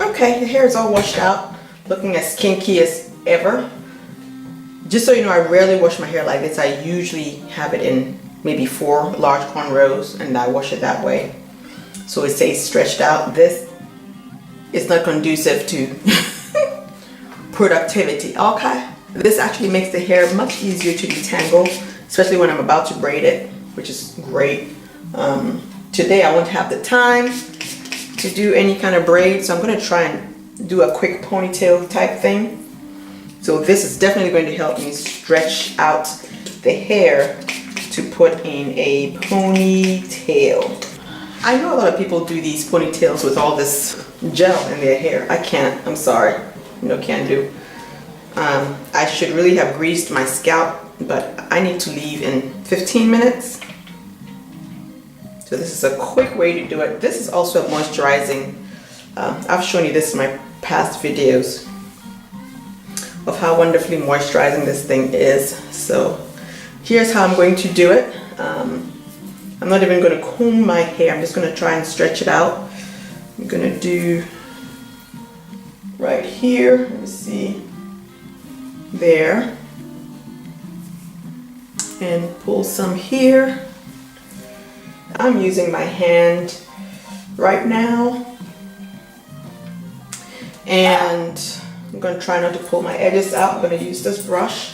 Okay, the hair is all washed out, looking as kinky as ever. Just so you know, I rarely wash my hair like this. I usually have it in maybe 4 large cornrows and I wash it that way, so it stays stretched out. This is not conducive to productivity, okay? This actually makes the hair much easier to detangle, especially when I'm about to braid it, which is great. Today I won't have the time to do any kind of braid, so I'm going to try and do a quick ponytail type thing. So this is definitely going to help me stretch out the hair to put in a ponytail. I know a lot of people do these ponytails with all this gel in their hair. I can't, I'm sorry, no can do. I should really have greased my scalp, but I need to leave in 15 minutes. So this is a quick way to do it. This is also a moisturizing. I've shown you this in my past videos of how wonderfully moisturizing this thing is. So here's how I'm going to do it. I'm not even going to comb my hair. I'm just going to try and stretch it out. I'm going to do right here. Let me see. There. And pull some here. I'm using my hand right now. And I'm going to try not to pull my edges out. I'm going to use this brush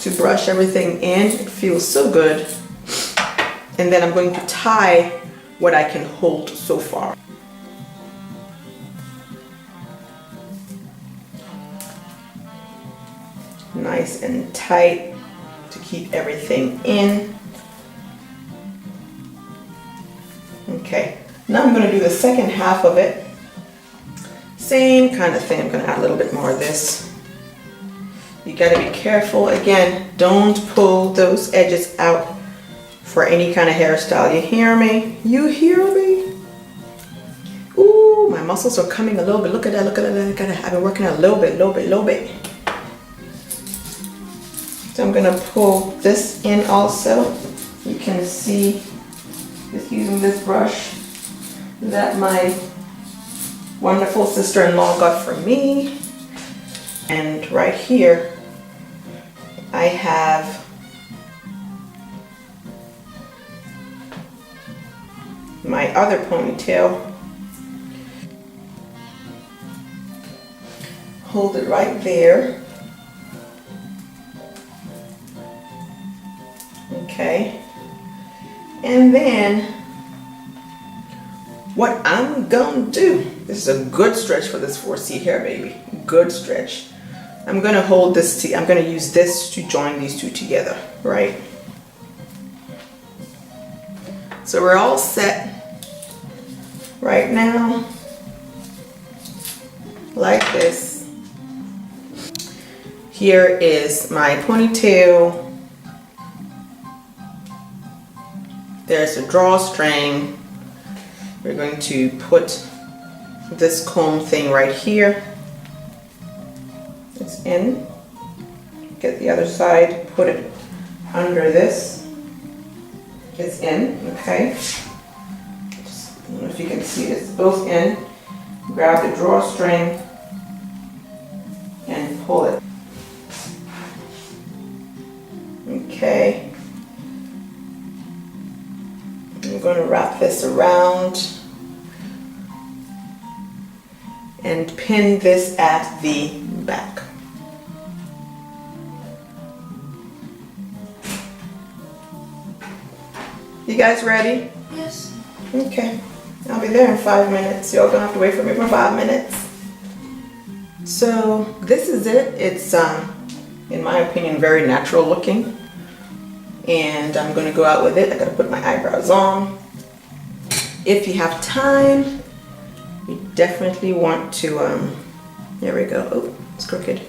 to brush everything in. It feels so good. And then I'm going to tie what I can hold so far. Nice and tight to keep everything in. Okay, now I'm going to do the second half of it. Same kind of thing. I'm going to add a little bit more of this. You got to be careful. Again, don't pull those edges out for any kind of hairstyle. You hear me? You hear me? Ooh, my muscles are coming a little bit. Look at that, look at that. I've been working out a little bit. So I'm going to pull this in also. You can see, just using this brush that my wonderful sister-in-law got for me. And right here, I have my other ponytail. Hold it right there. Okay. And then what I'm gonna do, this is a good stretch for this 4C hair, baby. Good stretch. I'm gonna hold this, I'm gonna use this to join these two together, right? So we're all set right now, like this. Here is my ponytail. There's a drawstring. We're going to put this comb thing right here. It's in. Get the other side, put it under this. It's in, okay. Just, I don't know if you can see it, it's both in. Grab the drawstring and pull it. Okay. I'm going to wrap this around and pin this at the back. You guys ready? Yes. Okay. I'll be there in 5 minutes. Y'all gonna have to wait for me for 5 minutes. So this is it. It's in my opinion very natural looking. And I'm going to go out with it. I gotta put my eyebrows on. If you have time, you definitely want to, there we go. Oh, it's crooked.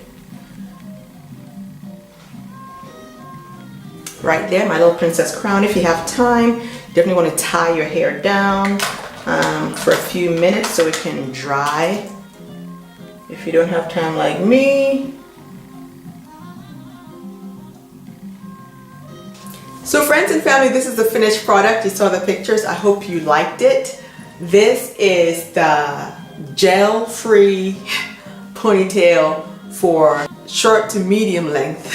Right there, my little princess crown. If you have time, you definitely want to tie your hair down for a few minutes so it can dry. If you don't have time like me. So friends and family, this is the finished product. You saw the pictures. I hope you liked it. This is the gel-free ponytail for short to medium length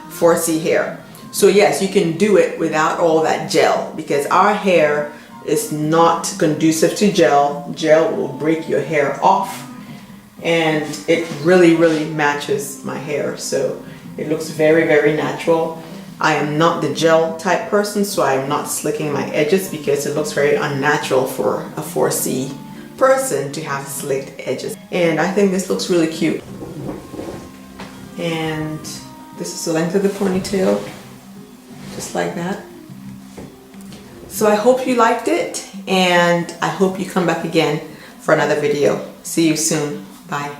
4C hair. So yes, you can do it without all that gel, because our hair is not conducive to gel. Gel will break your hair off, and it really matches my hair, so it looks very natural. I am not the gel type person, so I'm not slicking my edges because it looks very unnatural for a 4C person to have slicked edges. And I think this looks really cute. And this is the length of the ponytail, just like that. So I hope you liked it, and I hope you come back again for another video. See you soon. Bye.